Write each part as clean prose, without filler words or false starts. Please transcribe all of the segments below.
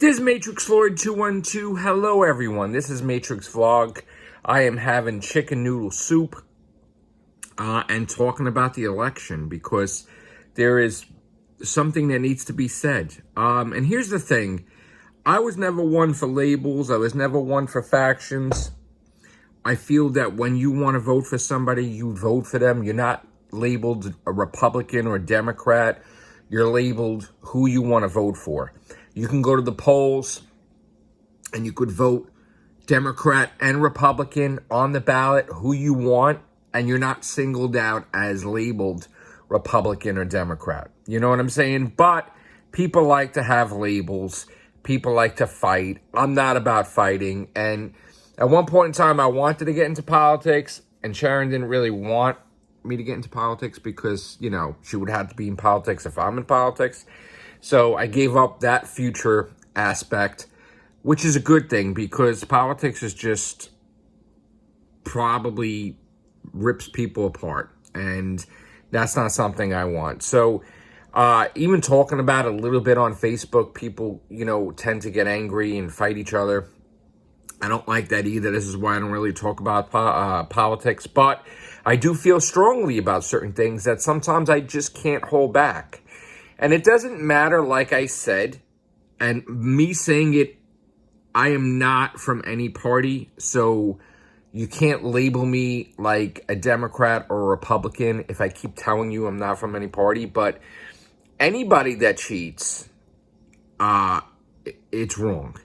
This is MatrixVlog 212. Hello, everyone. This is MatrixVlog. I am having chicken noodle soup and talking about the election because there is something that needs to be said. And here's the thing. I was never one for labels. I was never one for factions. I feel that when you want to vote for somebody, you vote for them. You're not labeled a Republican or a Democrat. You're labeled who you want to vote for. You can go to the polls and you could vote Democrat and Republican on the ballot, who you want, and you're not singled out as labeled Republican or Democrat. You know what I'm saying? But people like to have labels. People like to fight. I'm not about fighting. And at one point in time, I wanted to get into politics, and Sharon didn't really want me to get into politics because, you know, she would have to be in politics if I'm in politics. So I gave up that future aspect, which is a good thing because politics is just probably rips people apart. And that's not something I want. So even talking about it a little bit on Facebook, people, you know, tend to get angry and fight each other. I don't like that either. This is why I don't really talk about politics. But I do feel strongly about certain things that sometimes I just can't hold back. And it doesn't matter, like I said, and me saying it, I am not from any party, so you can't label me like a Democrat or a Republican if I keep telling you I'm not from any party. But anybody that cheats, it's wrong.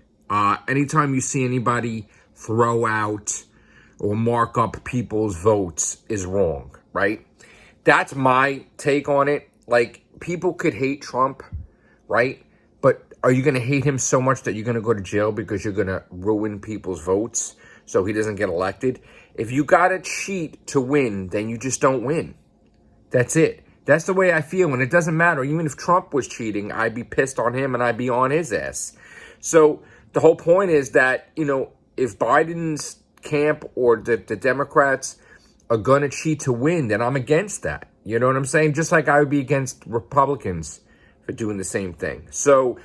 Anytime you see anybody throw out or mark up people's votes is wrong, right? That's my take on it. Like, people could hate Trump, right? But are you going to hate him so much that you're going to go to jail because you're going to ruin people's votes so he doesn't get elected? If you got to cheat to win, then you just don't win. That's it. That's the way I feel, and it doesn't matter. Even if Trump was cheating, I'd be pissed on him and I'd be on his ass. So the whole point is that, you know, if Biden's camp or the Democrats are going to cheat to win, then I'm against that. You know what I'm saying? Just like I would be against Republicans for doing the same thing. So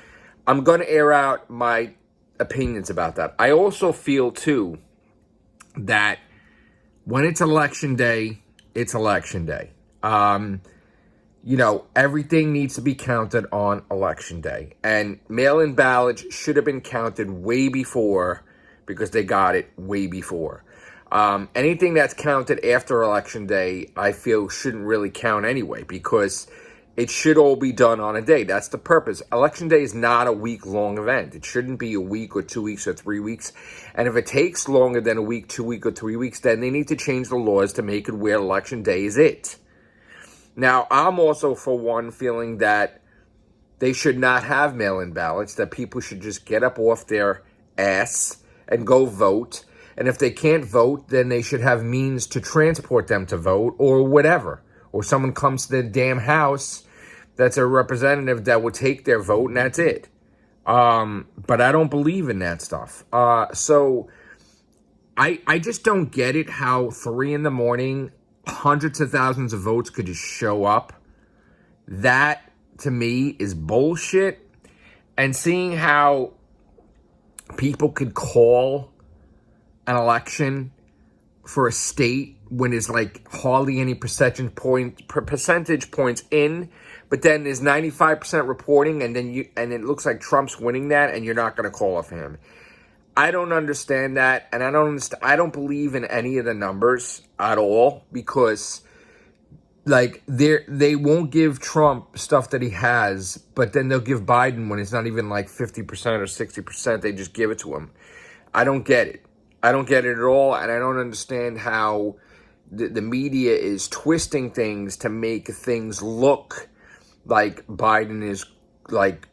I'm going to air out my opinions about that. I also feel, too, that when it's election day, it's election day. You know, everything needs to be counted on election day. And mail-in ballots should have been counted way before because they got it way before. Anything that's counted after election day, I feel shouldn't really count anyway because it should all be done on a day. That's the purpose. Election day is not a week-long event. It shouldn't be a week or 2 weeks or 3 weeks. And if it takes longer than a week, 2 weeks, or 3 weeks, then they need to change the laws to make it where election day is it. Now, I'm also, for one, feeling that they should not have mail-in ballots, that people should just get up off their ass and go vote. And if they can't vote, then they should have means to transport them to vote or whatever. Or someone comes to their damn house that's a representative that will take their vote, and that's it. But I don't believe in that stuff. So I just don't get it how 3 a.m, hundreds of thousands of votes could just show up. That, to me, is bullshit. And seeing how people could call an election for a state when there's like hardly any percentage points in, but then there's 95% reporting, and it looks like Trump's winning that, and you're not going to call it for him. I don't understand that, and I don't believe in any of the numbers at all because, like, they won't give Trump stuff that he has, but then they'll give Biden when it's not even like 50% or 60%. They just give it to him. I don't get it. I don't get it at all, and I don't understand how the media is twisting things to make things look like Biden is, like,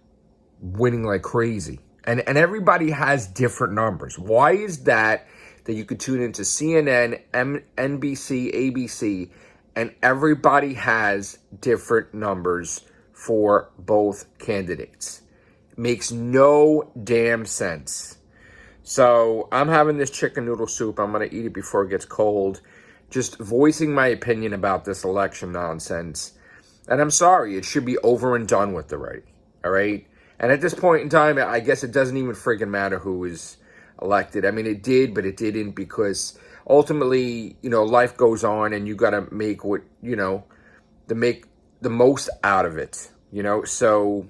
winning like crazy. And everybody has different numbers. Why is that you could tune into CNN, NBC, ABC, and everybody has different numbers for both candidates? Makes no damn sense. So I'm having this chicken noodle soup. I'm going to eat it before it gets cold. Just voicing my opinion about this election nonsense. And I'm sorry, it should be over and done with already. All right? And at this point in time, I guess it doesn't even friggin' matter who is elected. I mean, it did, but it didn't, because ultimately, life goes on, and you got to make to make the most out of it, So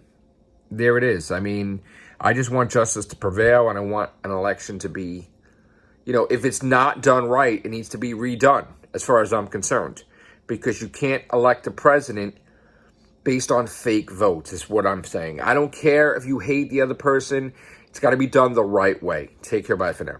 there it is. I mean, I just want justice to prevail, and I want an election to be, if it's not done right, it needs to be redone, as far as I'm concerned, because you can't elect a president based on fake votes, is what I'm saying. I don't care if you hate the other person. It's got to be done the right way. Take care. Bye for now.